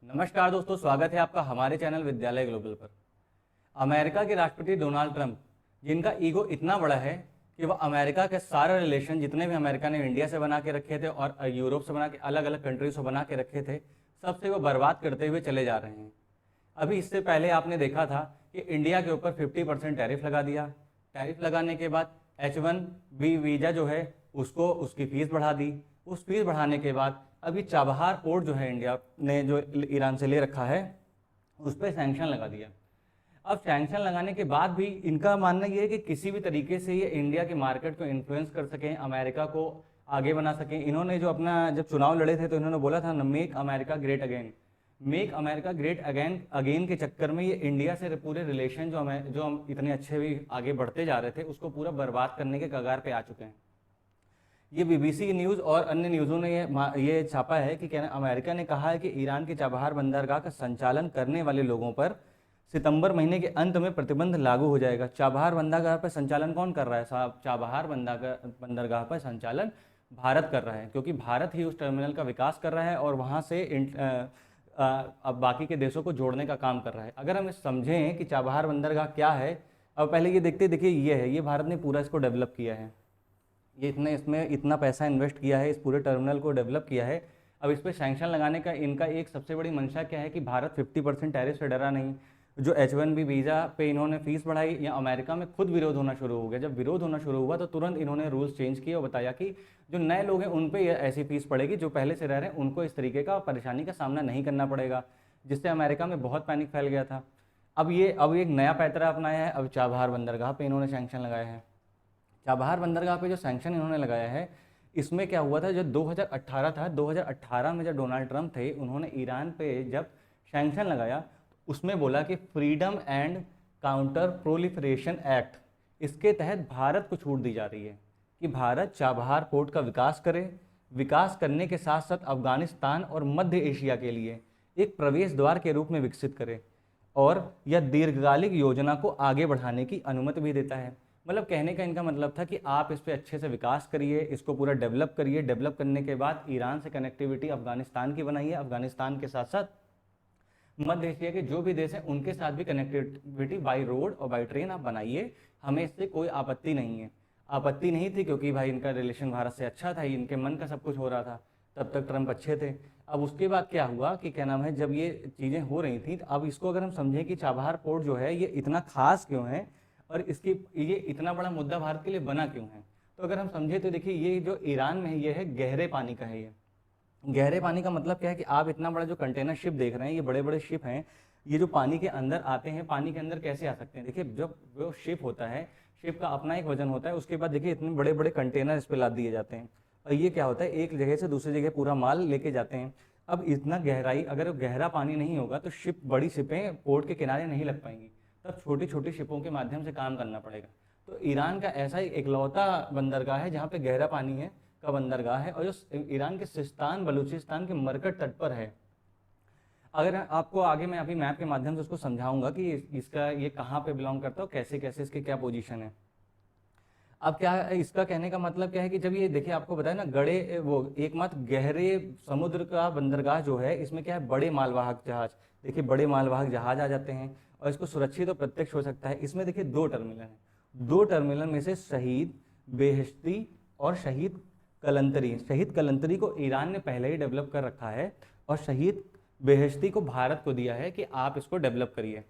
नमस्कार दोस्तों, स्वागत है आपका हमारे चैनल विद्यालय ग्लोबल पर। अमेरिका के राष्ट्रपति डोनाल्ड ट्रंप, जिनका ईगो इतना बड़ा है कि वह अमेरिका के सारे रिलेशन जितने भी अमेरिका ने इंडिया से बना के रखे थे और यूरोप से बना के अलग अलग कंट्रीज से बना के रखे थे, सबसे वो बर्बाद करते हुए चले जा रहे हैं। अभी इससे पहले आपने देखा था कि इंडिया के ऊपर 50% टैरिफ लगा दिया। टैरिफ लगाने के बाद H1B वीज़ा जो है उसको उसकी फ़ीस बढ़ा दी। उस फीस बढ़ाने के बाद अभी चाबहार पोर्ट जो है इंडिया ने जो ईरान से ले रखा है उस पर सैंक्शन लगा दिया। अब सैंक्शन लगाने के बाद भी इनका मानना ये है कि किसी भी तरीके से ये इंडिया के मार्केट को इन्फ्लुएंस कर सकें, अमेरिका को आगे बना सकें। इन्होंने जो अपना जब चुनाव लड़े थे तो इन्होंने बोला था make America great again. Make America great again again के चक्कर में ये इंडिया से पूरे रिलेशन जो हम इतने अच्छे भी आगे बढ़ते जा रहे थे उसको पूरा बर्बाद करने के कगार पे आ चुके हैं। ये बीबीसी न्यूज़ और अन्य न्यूज़ों ने ये छापा है कि अमेरिका ने कहा है कि ईरान के चाबहार बंदरगाह का संचालन करने वाले लोगों पर सितंबर महीने के अंत में प्रतिबंध लागू हो जाएगा। चाबहार बंदरगाह पर संचालन कौन कर रहा है साहब? चाबहार बंदरगाह पर संचालन भारत कर रहा है, क्योंकि भारत ही उस टर्मिनल का विकास कर रहा है और वहाँ से अब बाकी के देशों को जोड़ने का काम कर रहा है। अगर हम समझें कि चाबहार बंदरगाह क्या है, अब पहले ये देखिए ये है, ये भारत ने पूरा इसको डेवलप किया है। ये इसमें इतना पैसा इन्वेस्ट किया है, इस पूरे टर्मिनल को डेवलप किया है। अब इस पर सैंक्शन लगाने का इनका एक सबसे बड़ी मंशा क्या है कि भारत 50% टैरिफ से डरा नहीं। जो H1B वीज़ा पे इन्होंने फीस बढ़ाई या अमेरिका में खुद विरोध होना शुरू हो गया। जब विरोध होना शुरू हुआ तो तुरंत इन्होंने रूल्स चेंज किए और बताया कि जो नए लोग हैं उन पर ऐसी फीस पड़ेगी, जो पहले से रह रहे हैं उनको इस तरीके का परेशानी का सामना नहीं करना पड़ेगा, जिससे अमेरिका में बहुत पैनिक फैल गया था। अब एक नया पैतरा अपनाया है। अब चाबहार बंदरगाह पे इन्होंने सैंक्शन लगाया है। चाबहार बंदरगाह पे जो सैंक्शन इन्होंने लगाया है, इसमें क्या हुआ था, जो 2018 था, 2018 में जब डोनाल्ड ट्रंप थे उन्होंने ईरान पे जब सैंक्शन लगाया उसमें बोला कि freedom and counter proliferation act, इसके तहत भारत को छूट दी जा रही है कि भारत चाबहार पोर्ट का विकास करे, विकास करने के साथ साथ अफगानिस्तान और मध्य एशिया के लिए एक प्रवेश द्वार के रूप में विकसित करे और यह दीर्घकालिक योजना को आगे बढ़ाने की अनुमति भी देता है। मतलब कहने का इनका मतलब था कि आप इस पर अच्छे से विकास करिए, इसको पूरा डेवलप करिए, डेवलप करने के बाद ईरान से कनेक्टिविटी अफगानिस्तान की बनाइए, अफगानिस्तान के साथ साथ मध्य एशिया के जो भी देश हैं उनके साथ भी कनेक्टिविटी बाई रोड और बाई ट्रेन आप बनाइए, हमें इससे कोई आपत्ति नहीं है। आपत्ति नहीं थी क्योंकि भाई इनका रिलेशन भारत से अच्छा था, इनके मन का सब कुछ हो रहा था, तब तक ट्रंप अच्छे थे। अब उसके बाद क्या हुआ कि क्या नाम है, जब ये चीज़ें हो रही थी तो अब इसको अगर हम समझें कि चाबहार पोर्ट जो है ये इतना खास क्यों है और इसकी ये इतना बड़ा मुद्दा भारत के लिए बना क्यों है, तो अगर हम समझे तो देखिए ये जो ईरान में है ये है गहरे पानी का है। ये गहरे पानी का मतलब क्या है कि आप इतना बड़ा जो कंटेनर शिप देख रहे हैं, ये बड़े बड़े शिप हैं, ये जो पानी के अंदर आते हैं, पानी के अंदर कैसे आ सकते हैं? देखिए जब वो शिप होता है, शिप का अपना एक वजन होता है, उसके बाद देखिए इतने बड़े बड़े कंटेनर इस पर लाद दिए जाते हैं और ये क्या होता है, एक जगह से दूसरी जगह पूरा माल लेके जाते हैं। अब इतना गहराई, अगर गहरा पानी नहीं होगा तो शिप, बड़ी शिपें पोर्ट के किनारे नहीं लग पाएंगी, तब छोटी छोटी शिपों के माध्यम से काम करना पड़ेगा। तो ईरान का ऐसा ही इकलौता बंदरगाह है जहाँ पे गहरा पानी है का बंदरगाह है और जो ईरान के सिस्तान बलूचिस्तान के मरकट तट पर है। अगर आपको आगे मैं अभी मैप के माध्यम से उसको समझाऊंगा कि इसका ये कहाँ पे बिलोंग करता है और कैसे कैसे इसकी क्या पोजीशन है। अब क्या है, इसका कहने का मतलब क्या है कि जब ये देखिए आपको बताया ना, गड़े वो एकमात्र गहरे समुद्र का बंदरगाह जो है, इसमें क्या है, बड़े मालवाहक जहाज, देखिए बड़े मालवाहक जहाज आ जाते हैं और इसको सुरक्षित और प्रत्यक्ष हो सकता है। इसमें देखिए दो टर्मिनल हैं, दो टर्मिनल में से शहीद बेहश्ती और शहीद कलंतरी, शहीद कलंतरी को ईरान ने पहले ही डेवलप कर रखा है और शहीद बेहश्ती को भारत को दिया है कि आप इसको डेवलप करिए।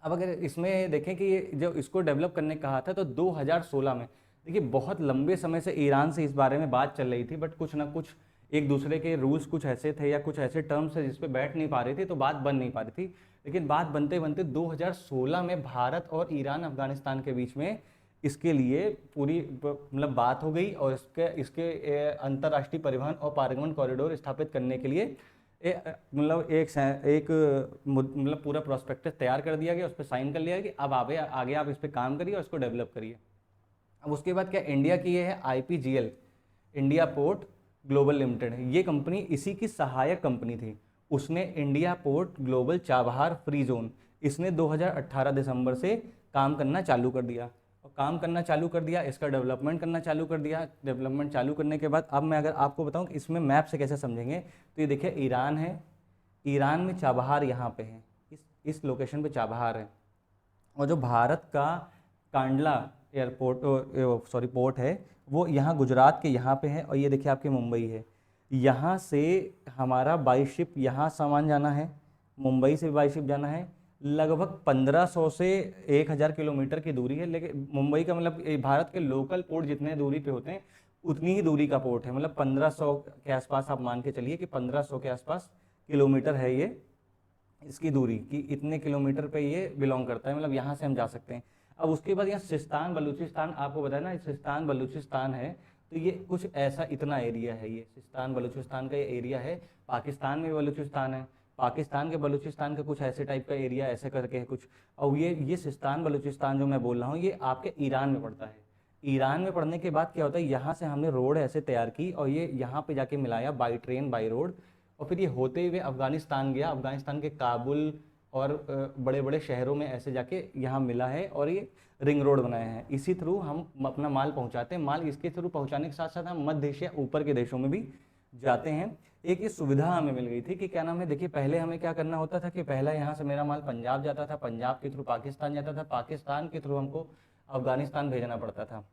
अब अगर इसमें देखें कि ये जो इसको डेवलप करने कहा था तो 2016 में, देखिए बहुत लंबे समय से ईरान से इस बारे में बात चल रही थी, बट कुछ ना कुछ एक दूसरे के रूल्स कुछ ऐसे थे या कुछ ऐसे टर्म्स है जिस पे बैठ नहीं पा रही थी, तो बात बन नहीं पा रही थी। लेकिन बात बनते बनते 2016 में भारत और ईरान अफगानिस्तान के बीच में इसके लिए पूरी मतलब बात हो गई और इसके इसके अंतर्राष्ट्रीय परिवहन और पारगमन कॉरिडोर स्थापित करने के लिए मतलब मतलब पूरा प्रोस्पेक्टस तैयार कर दिया गया, उस पर साइन कर लिया कि अब आगे आगे आप इस पर काम करिए और इसको डेवलप करिए। अब उसके बाद क्या, इंडिया की ये है IPGL, India port global limited है, ये कंपनी इसी की सहायक कंपनी थी। उसने India port global Chabahar free zone, इसने 2018 दिसंबर से काम करना चालू कर दिया और काम करना चालू कर दिया, इसका डेवलपमेंट करना चालू कर दिया। डेवलपमेंट चालू करने के बाद अब मैं अगर आपको बताऊं कि इसमें मैप से कैसे समझेंगे, तो ये देखिए ईरान है, ईरान में चाबहार यहाँ पे है, इस लोकेशन पे चाबहार है। और जो भारत का कांडला एयरपोर्ट सॉरी पोर्ट है वो यहाँ गुजरात के यहाँ पे है। और ये देखिए आपके मुंबई है, यहाँ से हमारा बाई शिप यहाँ सामान जाना है, मुंबई से बाई शिप जाना है। लगभग 1500 से 1000 किलोमीटर की दूरी है। लेकिन मुंबई का मतलब भारत के लोकल पोर्ट जितने दूरी पे होते हैं उतनी ही दूरी का पोर्ट है। मतलब 1500 के आसपास आप मान के चलिए कि 1500 के आसपास किलोमीटर है ये इसकी दूरी, कि इतने किलोमीटर पे ये बिलोंग करता है, मतलब यहाँ से हम जा सकते हैं। अब उसके बाद यहाँ सिस्तान बलूचिस्तान, आपको बताया ना सिस्तान बलूचिस्तान है, तो ये कुछ ऐसा इतना एरिया है, ये सिस्तान बलूचिस्तान का ये एरिया है। पाकिस्तान में बलूचिस्तान है, पाकिस्तान के बलूचिस्तान का कुछ ऐसे टाइप का एरिया ऐसे करके है कुछ। और ये सिस्तान बलूचिस्तान जो मैं बोल रहा हूँ ये आपके ईरान में पड़ता है। ईरान में पड़ने के बाद क्या होता है, यहाँ से हमने रोड ऐसे तैयार की और ये यहाँ पे जाके मिलाया बाई ट्रेन बाई रोड, और फिर ये होते हुए अफगानिस्तान गया, अफगानिस्तान के काबुल और बड़े बड़े शहरों में ऐसे जाके यहाँ मिला है और ये रिंग रोड बनाए हैं। इसी थ्रू हम अपना माल पहुँचाते हैं। माल इसके थ्रू पहुँचाने के साथ साथ हम मध्य एशिया ऊपर के देशों में भी जाते हैं। एक ये सुविधा हमें मिल गई थी कि क्या नाम है, देखिए पहले हमें क्या करना होता था कि पहला यहाँ से मेरा माल पंजाब जाता था, पंजाब के थ्रू पाकिस्तान जाता था, पाकिस्तान के थ्रू हमको अफगानिस्तान भेजना पड़ता था।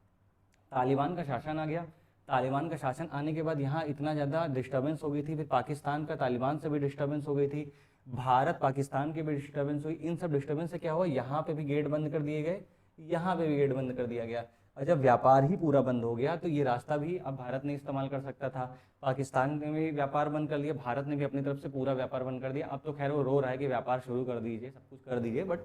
तालिबान का शासन आ गया, तालिबान का शासन आने के बाद यहाँ इतना ज़्यादा डिस्टर्बेंस हो गई थी, फिर पाकिस्तान का तालिबान से भी डिस्टर्बेंस हो गई थी, भारत पाकिस्तान की भी डिस्टर्बेंस हुई। इन सब डिस्टर्बेंस से क्या हुआ, यहाँ पे भी गेट बंद कर दिए गए, यहाँ पे भी गेट बंद कर दिया गया। और जब व्यापार ही पूरा बंद हो गया तो ये रास्ता भी अब भारत नहीं इस्तेमाल कर सकता था। पाकिस्तान ने भी व्यापार बंद कर लिया, भारत ने भी अपनी तरफ से पूरा व्यापार बंद कर दिया। अब तो खैर वो रो रहा है कि व्यापार शुरू कर दीजिए, सब कुछ कर दीजिए, बट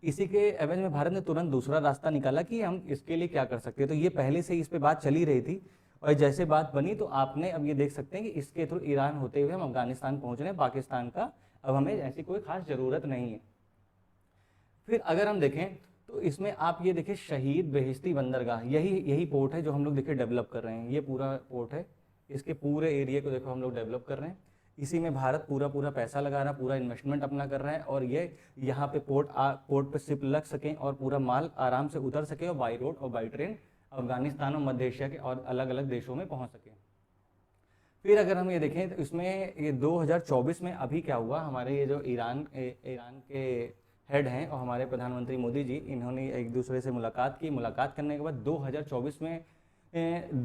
इसी के एवज में भारत ने तुरंत दूसरा रास्ता निकाला कि हम इसके लिए क्या कर सकते हैं। तो ये पहले से इस पे बात चली रही थी और जैसे बात बनी तो आपने अब ये देख सकते हैं कि इसके थ्रू ईरान होते हुए हम अफगानिस्तान पहुंच रहे हैं। पाकिस्तान का अब हमें ऐसी कोई खास ज़रूरत नहीं है। फिर अगर हम देखें तो इसमें आप ये देखिए शहीद बेहिश्ती बंदरगाह, यही पोर्ट है जो हम लोग देखिए डेवलप कर रहे हैं। ये पूरा पोर्ट है, इसके पूरे एरिया को देखो हम लोग डेवलप कर रहे हैं। इसी में भारत पूरा पैसा लगा रहा है, पूरा इन्वेस्टमेंट अपना कर रहा है और ये यहाँ पे पोर्ट पे शिप लग सकें और पूरा माल आराम से उतर सके और बाई रोड और बाई ट्रेन अफगानिस्तान और मध्य एशिया के और अलग अलग देशों में पहुँच सके। फिर अगर हम ये देखें तो इसमें ये 2024 में अभी क्या हुआ, हमारे ये जो ईरान के हेड हैं और हमारे प्रधानमंत्री मोदी जी, इन्होंने एक दूसरे से मुलाकात की। मुलाकात करने के बाद 2024 में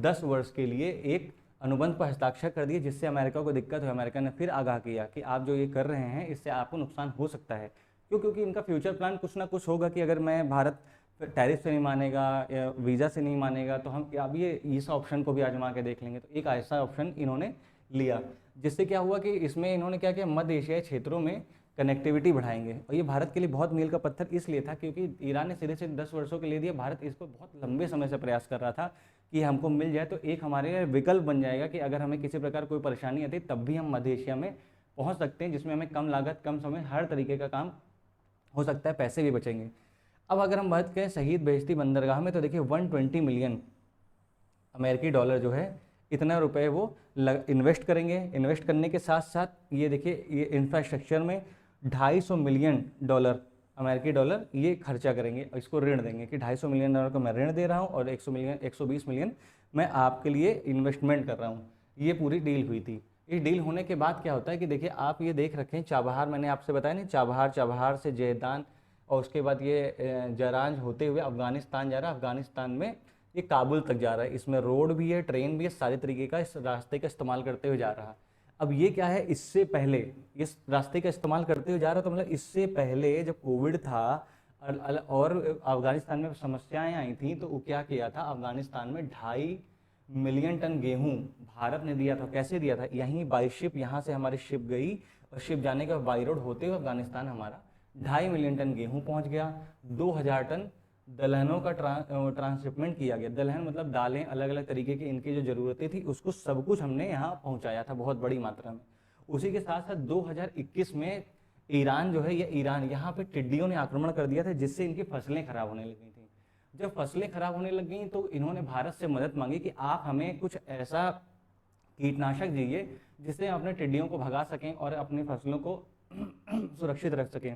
10 वर्ष के लिए एक अनुबंध पर हस्ताक्षर कर दिए, जिससे अमेरिका को दिक्कत हुई। अमेरिका ने फिर आगाह किया कि आप जो ये कर रहे हैं इससे आपको नुकसान हो सकता है। क्यों? क्योंकि इनका फ्यूचर प्लान कुछ ना कुछ होगा कि अगर मैं भारत टैरिफ से नहीं मानेगा या वीज़ा से नहीं मानेगा तो हम अब ये इस ऑप्शन को भी आजमा के देख लेंगे। तो एक ऐसा ऑप्शन इन्होंने लिया, जिससे क्या हुआ कि इसमें इन्होंने क्या किया, मध्य एशियाई क्षेत्रों में कनेक्टिविटी बढ़ाएंगे। और ये भारत के लिए बहुत मील का पत्थर इसलिए था क्योंकि ईरान ने सीधे 10 वर्षों के लिए दिया, भारत इसको बहुत लंबे समय से प्रयास कर रहा था कि हमको मिल जाए। तो एक हमारे लिए विकल्प बन जाएगा कि अगर हमें किसी प्रकार कोई परेशानी आती तब भी हम मध्य एशिया में पहुँच सकते हैं, जिसमें हमें कम लागत कम समय हर तरीके का काम हो सकता है, पैसे भी बचेंगे। अब अगर हम बात करें शहीद बेहिश्ती बंदरगाह में तो देखिए 120 मिलियन अमेरिकी डॉलर जो है इतना रुपए वो इन्वेस्ट करेंगे। इन्वेस्ट करने के साथ साथ ये देखिए ये इंफ्रास्ट्रक्चर में 250 मिलियन डॉलर अमेरिकी डॉलर ये खर्चा करेंगे और इसको ऋण देंगे कि 250 मिलियन डॉलर को मैं ऋण दे रहा हूँ और 120 मिलियन मैं आपके लिए इन्वेस्टमेंट कर रहा हूँ। ये पूरी डील हुई थी। इस डील होने के बाद क्या होता है कि देखिए आप ये देख रखें चाबहार, मैंने आपसे बताया नहीं, चाबहार से जैदान और उसके बाद ये जरांज होते हुए अफगानिस्तान जा रहा है। अफगानिस्तान में ये काबुल तक जा रहा है। इसमें रोड भी है, ट्रेन भी है, सारे तरीके का इस रास्ते का इस्तेमाल करते हुए जा रहा है। अब ये क्या है, इससे पहले इस रास्ते का इस्तेमाल करते हुए जा रहा, तो मतलब इससे पहले जब कोविड था और अफगानिस्तान में समस्याएं आई थी तो वो क्या किया था, अफगानिस्तान में 2.5 मिलियन टन गेहूं भारत ने दिया था। कैसे दिया था, यहीं बाई शिप, यहाँ से हमारी शिप गई और शिप जाने के बाई रोड होते हुए अफगानिस्तान हमारा 2.5 मिलियन टन गेहूं पहुंच गया। 2000 टन दलहनों का ट्रांसशिपमेंट किया गया। दलहन मतलब दालें, अलग अलग तरीके की इनकी जो ज़रूरतें थी उसको सब कुछ हमने यहाँ पहुँचाया था बहुत बड़ी मात्रा में। उसी के साथ साथ 2021 में ईरान जो है, ये ईरान यहाँ पे टिड्डियों ने आक्रमण कर दिया था, जिससे इनकी फसलें खराब होने लगी थी। जब फसलें खराब होने लग गई तो इन्होंने भारत से मदद मांगी कि आप हमें कुछ ऐसा कीटनाशक दीजिए जिससे अपने टिड्डियों को भगा सकें और अपनी फसलों को सुरक्षित रख सकें।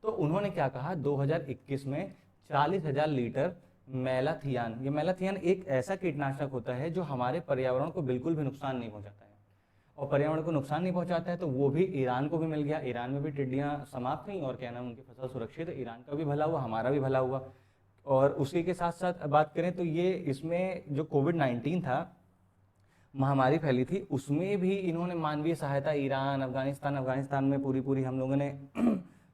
तो उन्होंने क्या कहा, 2021 में 40,000 लीटर मेलाथियान, ये मेलाथियान एक ऐसा कीटनाशक होता है जो हमारे पर्यावरण को बिल्कुल भी नुकसान नहीं पहुंचाता है। और पर्यावरण को नुकसान नहीं पहुंचाता है, तो वो भी ईरान को भी मिल गया। ईरान में भी टिड्डियां समाप्त हुई और क्या नाम, उनकी फसल सुरक्षित, ईरान का भी भला हुआ, हमारा भी भला हुआ। और उसी के साथ साथ बात करें तो ये इसमें जो कोविड-19 था, महामारी फैली थी, उसमें भी इन्होंने मानवीय सहायता, ईरान, अफगानिस्तान में पूरी पूरी हम लोगों ने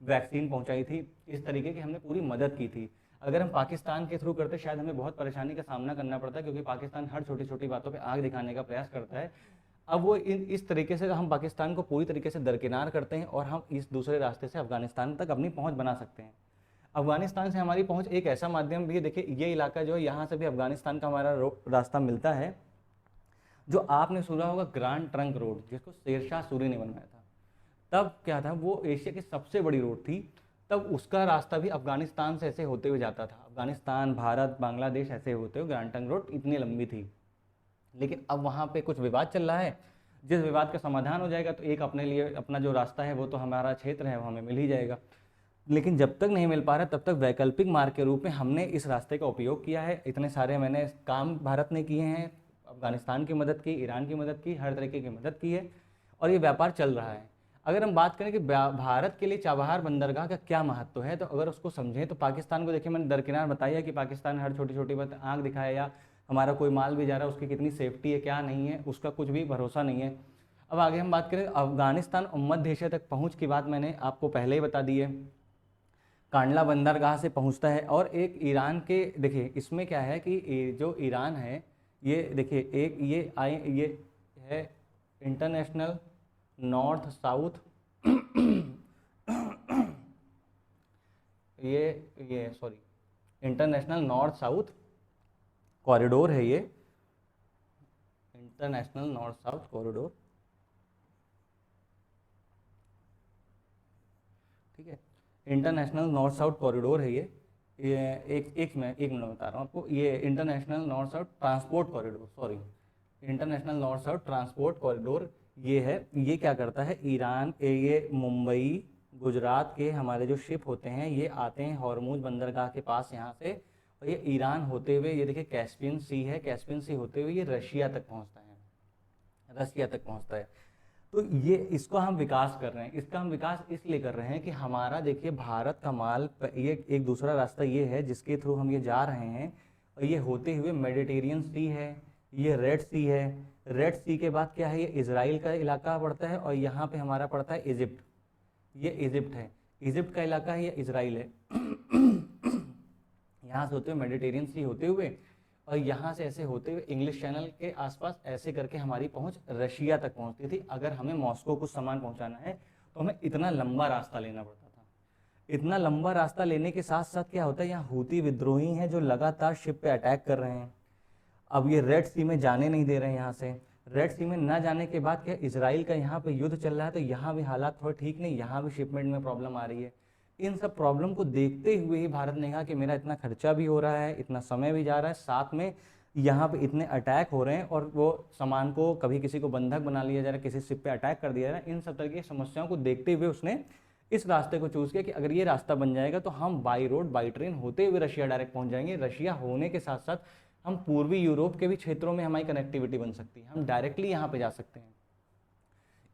वैक्सीन पहुंचाई थी, इस तरीके की हमने पूरी मदद की थी। अगर हम पाकिस्तान के थ्रू करते शायद हमें बहुत परेशानी का सामना करना पड़ता, क्योंकि पाकिस्तान हर छोटी छोटी बातों पे आग दिखाने का प्रयास करता है। अब वो इस तरीके से हम पाकिस्तान को पूरी तरीके से दरकिनार करते हैं और हम इस दूसरे रास्ते से अफगानिस्तान तक अपनी पहुंच बना सकते हैं। अफगानिस्तान से हमारी पहुंच एक ऐसा माध्यम भी है, देखिए ये इलाका जो है, यहाँ से भी अफगानिस्तान का हमारा रास्ता मिलता है। जो आपने सुना होगा ग्रांड ट्रंक रोड, जिसको शेरशाह सूरी ने बनवाया था, तब क्या था, वो एशिया की सबसे बड़ी रोड थी। तब उसका रास्ता भी अफगानिस्तान से ऐसे होते हुए जाता था, अफगानिस्तान, भारत, बांग्लादेश ऐसे होते हुए ग्रांड ट्रंक रोड इतनी लंबी थी। लेकिन अब वहाँ पे कुछ विवाद चल रहा है, जिस विवाद का समाधान हो जाएगा तो एक अपने लिए अपना जो रास्ता है वो तो हमारा क्षेत्र है, वो हमें मिल ही जाएगा। लेकिन जब तक नहीं मिल पा रहा तब तक वैकल्पिक मार्ग के रूप में हमने इस रास्ते का उपयोग किया है। इतने सारे मैंने काम भारत ने किए हैं, अफगानिस्तान की मदद की, ईरान की मदद की, हर तरीके की मदद की है और ये व्यापार चल रहा है। अगर हम बात करें कि भारत के लिए चाबहार बंदरगाह का क्या महत्व है, तो अगर उसको समझें तो पाकिस्तान को देखिए, मैंने दरकिनार बताया कि पाकिस्तान हर छोटी छोटी बात आंख दिखाए, या हमारा कोई माल भी जा रहा है उसकी कितनी सेफ्टी है क्या नहीं है, उसका कुछ भी भरोसा नहीं है। अब आगे हम बात करें अफगानिस्तान और मध्य एशिया तक पहुंच की बात मैंने आपको पहले ही बता दी है, कांडला बंदरगाह से पहुंचता है। और एक ईरान के, देखिए इसमें क्या है कि जो ईरान है, ये देखिए एक ये है इंटरनेशनल नॉर्थ साउथ ये sorry international north south corridor है, ये इंटरनेशनल नॉर्थ साउथ कॉरिडोर, ठीक है, इंटरनेशनल नॉर्थ साउथ कॉरिडोर है ये एक मिनट बता रहा हूँ आपको, ये international north south transport corridor, sorry, international north south transport corridor ये है। ये क्या करता है, ईरान, ये मुंबई, गुजरात के हमारे जो शिप होते हैं ये आते हैं हॉर्मुज बंदरगाह के पास यहाँ से, और ये ईरान होते हुए, ये देखिए कैस्पियन सी है, कैस्पियन सी होते हुए ये रशिया तक पहुँचता है, रशिया तक पहुँचता है। तो ये इसको हम विकास कर रहे हैं, इसका हम विकास इसलिए कर रहे हैं कि हमारा देखिए भारत का माल, ये एक दूसरा रास्ता ये है जिसके थ्रू हम ये जा रहे हैं, और ये होते हुए मेडिटेरियन सी है, ये रेड सी है, रेड सी के बाद क्या है, ये इजराइल का इलाका पड़ता है, और यहाँ पे हमारा पड़ता है इजिप्ट, ये इजिप्ट है, इजिप्ट का इलाका है, ये इजराइल है। यहाँ से होते हुए मेडिटेरियन सी होते हुए, और यहाँ से ऐसे होते हुए इंग्लिश चैनल के आसपास ऐसे करके हमारी पहुँच रशिया तक पहुँचती थी। अगर हमें मॉस्को कुछ सामान पहुँचाना है तो हमें इतना लंबा रास्ता लेना पड़ता था। इतना लंबा रास्ता लेने के साथ साथ क्या होता है, यहाँ हूती विद्रोही हैं जो लगातार शिप पे अटैक कर रहे हैं। अब ये रेड सी में जाने नहीं दे रहे हैं, यहाँ से रेड सी में न जाने के बाद क्या, इजराइल का यहाँ पे युद्ध चल रहा है, तो यहाँ भी हालात थोड़े ठीक नहीं, यहाँ भी शिपमेंट में प्रॉब्लम आ रही है। इन सब प्रॉब्लम को देखते हुए ही भारत ने कहा कि मेरा इतना खर्चा भी हो रहा है, इतना समय भी जा रहा है, साथ में यहाँ पे इतने अटैक हो रहे हैं, और वो सामान को कभी किसी को बंधक बना लिया जा रहा है, किसी शिप पे अटैक कर दिया जा रहा है। इन सब तरह की समस्याओं को देखते हुए उसने इस रास्ते को चूज़ किया कि अगर ये रास्ता बन जाएगा तो हम बाई रोड, बाई ट्रेन होते हुए रशिया डायरेक्ट पहुँच जाएंगे। रशिया होने के साथ साथ हम पूर्वी यूरोप के भी क्षेत्रों में हमारी कनेक्टिविटी बन सकती है, हम डायरेक्टली यहाँ पे जा सकते हैं।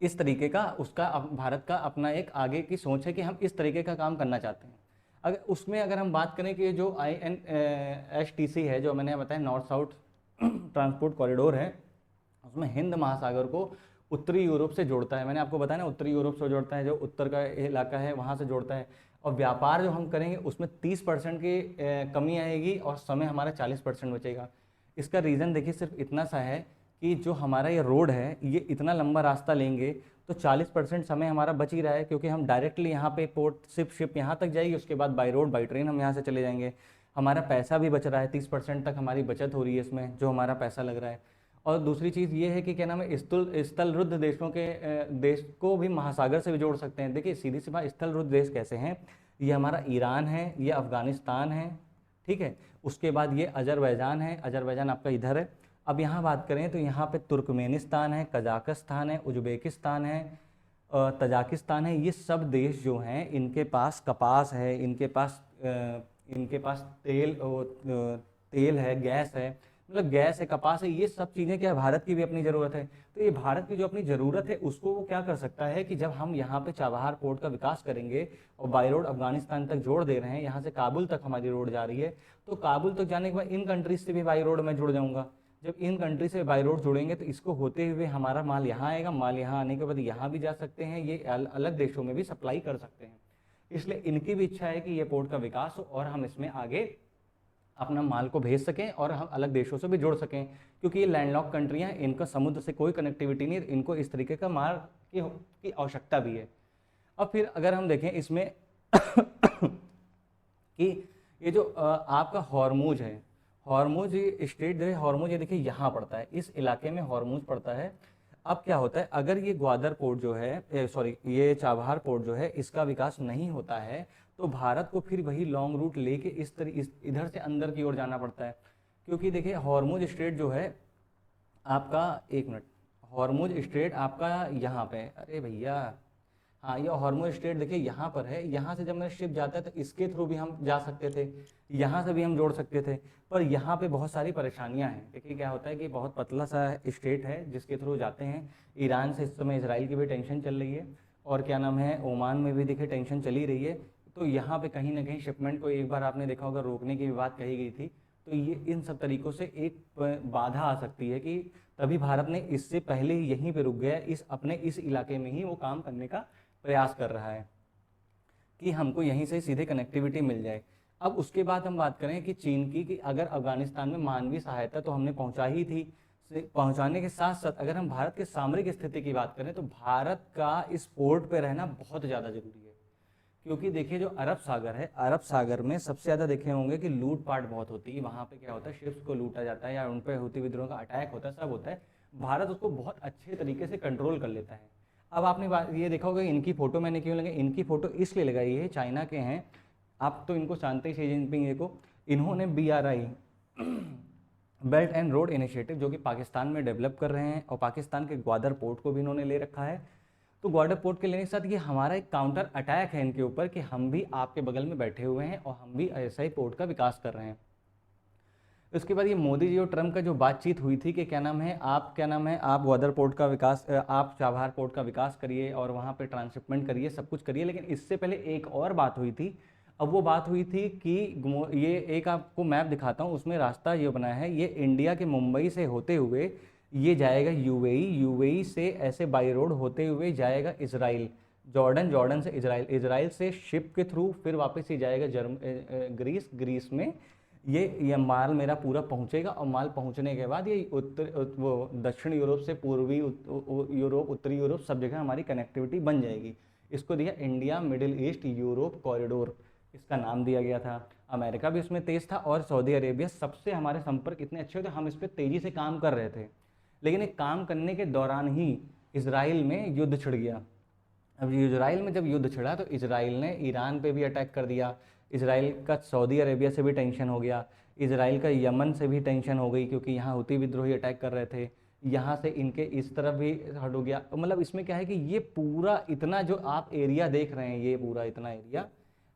इस तरीके का उसका भारत का अपना एक आगे की सोच है कि हम इस तरीके का काम करना चाहते हैं। अगर हम बात करें कि जो INSTC है, जो मैंने बताया नॉर्थ साउथ ट्रांसपोर्ट कॉरिडोर है, उसमें हिंद महासागर को उत्तरी यूरोप से जोड़ता है। मैंने आपको बताया ना, उत्तरी यूरोप से जोड़ता है, जो उत्तर का इलाका है वहाँ से जोड़ता है। और व्यापार जो हम करेंगे उसमें 30% की कमी आएगी और समय हमारा 40% बचेगा। इसका रीज़न देखिए सिर्फ इतना सा है कि जो हमारा ये रोड है, ये इतना लंबा रास्ता लेंगे तो 40% समय हमारा बच ही रहा है, क्योंकि हम डायरेक्टली यहाँ पे पोर्ट शिप यहाँ तक जाएगी, उसके बाद बाई रोड, बाई ट्रेन हम यहाँ से चले जाएंगे। हमारा पैसा भी बच रहा है, 30% तक हमारी बचत हो रही है इसमें, जो हमारा पैसा लग रहा है। और दूसरी चीज़ ये है कि क्या नाम है, स्थलरुद्ध देशों के देश को भी महासागर से भी जोड़ सकते हैं। देखिए सीधी सी बात, स्थलरुद्ध देश कैसे हैं, ये हमारा ईरान है, ये अफ़गानिस्तान है, ठीक है, उसके बाद ये अजरबैजान है, अजरबैजान आपका इधर है। अब यहाँ बात करें तो यहाँ पे तुर्कमेनिस्तान है, कजाकिस्तान है, उज्बेकिस्तान है, तजाकिस्तान है। ये सब देश जो हैं इनके पास कपास है, इनके पास तेल है, गैस है, मतलब गैस है, कपास है, ये सब चीज़ें क्या है, भारत की भी अपनी ज़रूरत है। तो ये भारत की जो अपनी ज़रूरत है उसको वो क्या कर सकता है कि जब हम यहाँ पे चाबहार पोर्ट का विकास करेंगे और बाई रोड अफगानिस्तान तक जोड़ दे रहे हैं, यहाँ से काबुल तक हमारी रोड जा रही है, तो काबुल तक जाने के बाद इन कंट्रीज से भी बाई रोड में जुड़ जाऊँगा। जब इन कंट्री से बाई रोड जुड़ेंगे तो इसको होते हुए हमारा माल यहाँ आएगा, माल यहाँ आने के बाद यहाँ भी जा सकते हैं, ये अलग देशों में भी सप्लाई कर सकते हैं। इसलिए इनकी भी इच्छा है कि ये पोर्ट का विकास हो और हम इसमें आगे अपना माल को भेज सकें और हम अलग देशों से भी जोड़ सकें, क्योंकि ये लैंडलॉक कंट्रियाँ हैं, इनका समुद्र से कोई कनेक्टिविटी नहीं है, इनको इस तरीके का माल की आवश्यकता भी है। अब फिर अगर हम देखें इसमें कि ये जो आपका हॉर्मुज है, हॉर्मुज स्ट्रेट जो है, हॉर्मुज ये देखिए यहाँ पड़ता है, इस इलाके में हॉर्मुज पड़ता है। अब क्या होता है, अगर ये ग्वादर पोर्ट जो है, सॉरी ये चाबहार पोर्ट जो है, इसका विकास नहीं होता है तो भारत को फिर वही लॉन्ग रूट लेके इधर से अंदर की ओर जाना पड़ता है। क्योंकि देखिए हॉर्मुज स्ट्रेट जो है आपका, एक मिनट, हॉर्मुज स्ट्रेट आपका यहाँ पे, अरे भैया हाँ, ये हॉर्मुज स्ट्रेट देखिए यहाँ पर है, यहाँ से जब मेरा शिप जाता है तो इसके थ्रू भी हम जा सकते थे, यहाँ से भी हम जोड़ सकते थे, पर यहाँ पे बहुत सारी परेशानियाँ हैं। देखिए क्या होता है कि बहुत पतला सा स्ट्रेट है जिसके थ्रू जाते हैं। ईरान से इस समय इसराइल की भी टेंशन चल रही है, और क्या नाम है, ओमान में भी देखिए टेंशन चली रही है। तो यहाँ पे कहीं ना कहीं शिपमेंट को एक बार आपने देखा होगा रोकने की भी बात कही गई थी। तो ये इन सब तरीक़ों से एक बाधा आ सकती है कि तभी भारत ने इससे पहले ही यहीं पे रुक गया, इस इलाके में ही वो काम करने का प्रयास कर रहा है कि हमको यहीं से सीधे कनेक्टिविटी मिल जाए। अब उसके बाद हम बात करें कि चीन की, कि अगर अफगानिस्तान में मानवीय सहायता तो हमने पहुंचाई ही थी, पहुंचाने के साथ साथ अगर हम भारत के सामरिक स्थिति की बात करें तो भारत का इस पोर्ट पे रहना बहुत ज़्यादा जरूरी है। क्योंकि देखिए जो अरब सागर है, अरब सागर में सबसे ज़्यादा देखे होंगे कि लूटपाट बहुत होती है, वहाँ पे क्या होता है, शिप्स को लूटा जाता है या उन पर हूती विद्रोह का अटैक होता है, सब होता है। भारत उसको बहुत अच्छे तरीके से कंट्रोल कर लेता है। अब आपने बात ये देखा होगा इनकी फ़ोटो मैंने क्यों लगाई, इनकी फ़ोटो इसलिए लगाई है, चाइना के हैं, आप तो इनको जानते ही, शी जिनपिंग को। इन्होंने BRI belt and road initiative जो कि पाकिस्तान में डेवलप कर रहे हैं, और पाकिस्तान के ग्वादर पोर्ट को भी इन्होंने ले रखा है। तो ग्वादर पोर्ट के लेने के साथ ये हमारा एक काउंटर अटैक है इनके ऊपर कि हम भी आपके बगल में बैठे हुए हैं और हम भी ऐसा ही पोर्ट का विकास कर रहे हैं। उसके बाद ये मोदी जी और ट्रम्प का जो बातचीत हुई थी कि क्या नाम है, आप ग्वादर पोर्ट का विकास, आप चाबहार पोर्ट का विकास करिए और वहाँ पे ट्रांसशिपमेंट करिए, सब कुछ करिए। लेकिन इससे पहले एक और बात हुई थी। अब वो बात हुई थी कि ये एक आपको मैप दिखाता हूँ, उसमें रास्ता ये बना है, ये इंडिया के मुंबई से होते हुए ये जाएगा यूएई से ऐसे बाई रोड होते हुए जाएगा इसराइल, जॉर्डन से इसराइल से शिप के थ्रू फिर वापस ही जाएगा ग्रीस में ये माल मेरा पूरा पहुंचेगा। और माल पहुंचने के बाद ये वो दक्षिण यूरोप से पूर्वी यूरोप, उत्तरी यूरोप, सब जगह हमारी कनेक्टिविटी बन जाएगी। इसको दिया India middle east Europe corridor, इसका नाम दिया गया था। अमेरिका भी उसमें तेज़ था और सऊदी अरेबिया, सबसे हमारे संपर्क इतने अच्छे थे, हम इस पर तेज़ी से काम कर रहे थे। लेकिन एक काम करने के दौरान ही इसराइल में युद्ध छिड़ गया। अब इसराइल में जब युद्ध छिड़ा तो इसराइल ने ईरान पे भी अटैक कर दिया, इसराइल का सऊदी अरेबिया से भी टेंशन हो गया, इसराइल का यमन से भी टेंशन हो गई क्योंकि यहाँ हूती विद्रोही अटैक कर रहे थे, यहाँ से इनके इस तरफ भी हट हो गया। मतलब इसमें क्या है कि ये पूरा इतना जो आप एरिया देख रहे हैं, ये पूरा इतना एरिया,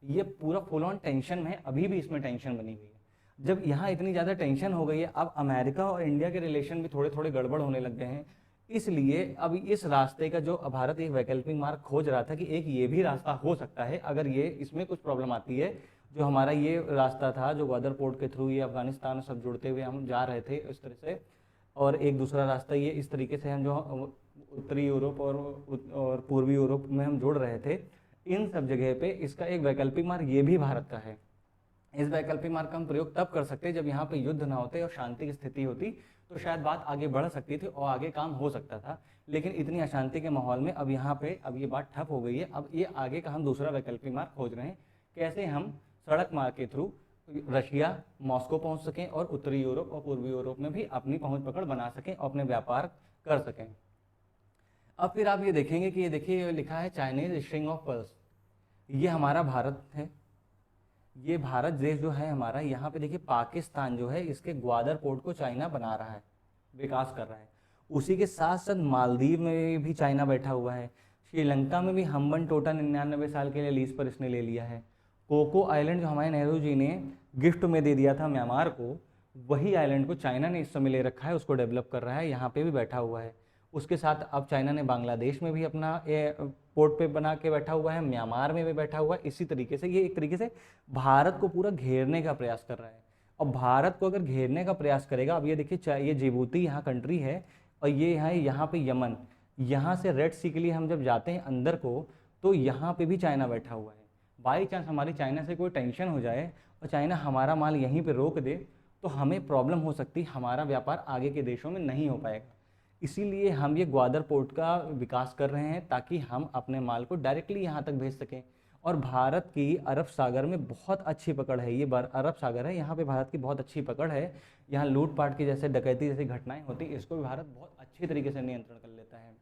ये पूरा फुल ऑन टेंशन में है, अभी भी इसमें टेंशन बनी हुई है। जब यहाँ इतनी ज़्यादा टेंशन हो गई है, अब अमेरिका और इंडिया के रिलेशन भी थोड़े थोड़े गड़बड़ होने लग गए हैं। इसलिए अब इस रास्ते का जो भारत एक वैकल्पिक मार्ग खोज रहा था कि एक ये भी रास्ता हो सकता है अगर ये इसमें कुछ प्रॉब्लम आती है। जो हमारा ये रास्ता था जो ग्वादर पोर्ट के थ्रू ये अफगानिस्तान सब जुड़ते हुए हम जा रहे थे इस तरह से, और एक दूसरा रास्ता ये इस तरीके से हम जो उत्तरी यूरोप और पूर्वी यूरोप में हम जुड़ रहे थे, इन सब जगह पे इसका एक वैकल्पिक मार्ग ये भी भारत का है। इस वैकल्पिक मार्ग का हम प्रयोग तब कर सकते हैं जब यहाँ पे युद्ध ना होते और शांति की स्थिति होती, तो शायद बात आगे बढ़ सकती थी और आगे काम हो सकता था। लेकिन इतनी अशांति के माहौल में अब यहाँ पे अब ये बात ठप हो गई है। अब ये आगे का हम दूसरा वैकल्पिक मार्ग खोज रहे हैं, कैसे हम सड़क मार्ग के थ्रू रशिया, मॉस्को पहुँच सकें और उत्तरी यूरोप और पूर्वी यूरोप में भी अपनी पहुँच पकड़ बना सकें और अपने व्यापार कर सकें। अब फिर आप ये देखेंगे कि ये देखिए लिखा है चाइनीज स्ट्रिंग ऑफ पर्ल्स, ये हमारा भारत है, ये भारत देश जो है हमारा, यहाँ पे देखिए पाकिस्तान जो है इसके ग्वादर पोर्ट को चाइना बना रहा है, विकास कर रहा है। उसी के साथ साथ मालदीव में भी चाइना बैठा हुआ है, श्रीलंका में भी हम्बन टोटा 99 साल के लिए लीज पर इसने ले लिया है। कोको आइलैंड जो हमारे नेहरू जी ने गिफ्ट में दे दिया था म्यांमार को, वही आइलैंड को चाइना ने इस समय ले रखा है, उसको डेवलप कर रहा है, यहाँ पे भी बैठा हुआ है। उसके साथ अब चाइना ने बांग्लादेश में भी अपना पोर्ट पे बना के बैठा हुआ है, म्यांमार में भी बैठा हुआ है। इसी तरीके से ये एक तरीके से भारत को पूरा घेरने का प्रयास कर रहा है। और भारत को अगर घेरने का प्रयास करेगा, अब ये देखिए ये जिबूती यहाँ कंट्री है, और ये है यहाँ पे यमन। यहाँ से रेड सी के लिए हम जब जाते हैं अंदर को, तो यहाँ पे भी चाइना बैठा हुआ है। बाई चांस हमारी चाइना से कोई टेंशन हो जाए और चाइना हमारा माल यहीं पे रोक दे, तो हमें प्रॉब्लम हो सकती है, हमारा व्यापार आगे के देशों में नहीं हो पाएगा। इसीलिए हम ये ग्वादर पोर्ट का विकास कर रहे हैं, ताकि हम अपने माल को डायरेक्टली यहाँ तक भेज सकें। और भारत की अरब सागर में बहुत अच्छी पकड़ है, ये अरब सागर है, यहाँ पे भारत की बहुत अच्छी पकड़ है। यहाँ लूटपाट की जैसे डकैती जैसी घटनाएं होती, इसको भी भारत बहुत अच्छी तरीके से नियंत्रण कर लेता है।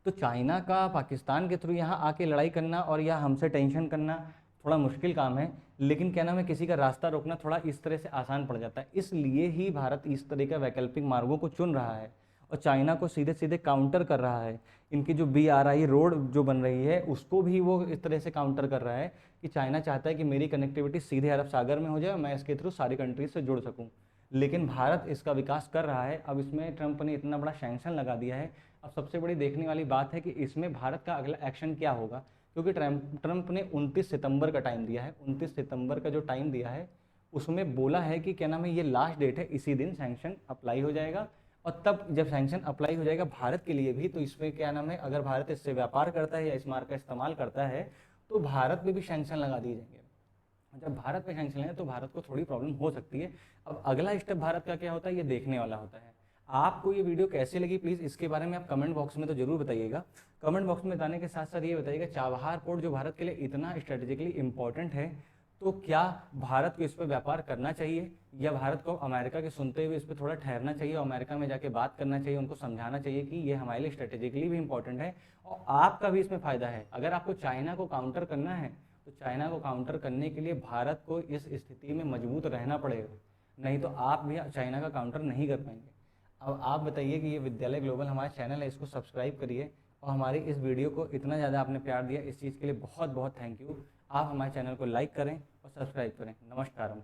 तो चाइना का पाकिस्तान के थ्रू यहाँ आके लड़ाई करना और या हमसे टेंशन करना थोड़ा मुश्किल काम है, लेकिन क्या नाम है, किसी का रास्ता रोकना थोड़ा इस तरह से आसान पड़ जाता है। इसलिए ही भारत इस तरह के वैकल्पिक मार्गों को चुन रहा है और चाइना को सीधे सीधे काउंटर कर रहा है। इनकी जो BRI रोड जो बन रही है, उसको भी वो इस तरह से काउंटर कर रहा है कि चाइना चाहता है कि मेरी कनेक्टिविटी सीधे अरब सागर में हो जाए, मैं इसके थ्रू सारी कंट्रीज से जुड़ सकूँ। लेकिन भारत इसका विकास कर रहा है। अब इसमें ट्रंप ने इतना बड़ा सैंक्शन लगा दिया है। अब सबसे बड़ी देखने वाली बात है कि इसमें भारत का अगला एक्शन क्या होगा, क्योंकि ट्रंप ने 29 सितंबर का टाइम दिया है। 29 सितंबर का जो टाइम दिया है, उसमें बोला है कि क्या नाम है, ये लास्ट डेट है, इसी दिन सैंक्शन अप्लाई हो जाएगा। और तब जब सैंक्शन अप्लाई हो जाएगा भारत के लिए भी, तो इसमें क्या नाम है, अगर भारत इससे व्यापार करता है या इस मार्ग का इस्तेमाल करता है, तो भारत में भी सैंक्शन लगा दिए जाएंगे। जब भारत पे सैंक्शन है तो भारत को थोड़ी प्रॉब्लम हो सकती है। अब अगला स्टेप भारत का क्या होता है, ये देखने वाला होता है। आपको ये वीडियो कैसे लगी, प्लीज़ इसके बारे में आप कमेंट बॉक्स में तो जरूर बताइएगा। कमेंट बॉक्स में बताने के साथ साथ ये बताइएगा, चाबहार पोर्ट जो भारत के लिए इतना स्ट्रेटेजिकली इंपॉर्टेंट है, तो क्या भारत को इस पर व्यापार करना चाहिए, या भारत को अमेरिका के सुनते हुए इस पर थोड़ा ठहरना चाहिए, अमेरिका में जाके बात करना चाहिए, उनको समझाना चाहिए कि ये हमारे लिए स्ट्रेटेजिकली भी इंपॉर्टेंट है और आपका भी इसमें फ़ायदा है। अगर आपको चाइना को काउंटर करना है, तो चाइना को काउंटर करने के लिए भारत को इस स्थिति में मजबूत रहना पड़ेगा, नहीं तो आप भी चाइना का काउंटर नहीं कर पाएंगे। अब आप बताइए कि ये विद्यालय ग्लोबल हमारा चैनल है, इसको सब्सक्राइब करिए, और हमारी इस वीडियो को इतना ज़्यादा आपने प्यार दिया, इस चीज़ के लिए बहुत बहुत थैंक यू। आप हमारे चैनल को लाइक करें और सब्सक्राइब करें। नमस्कार।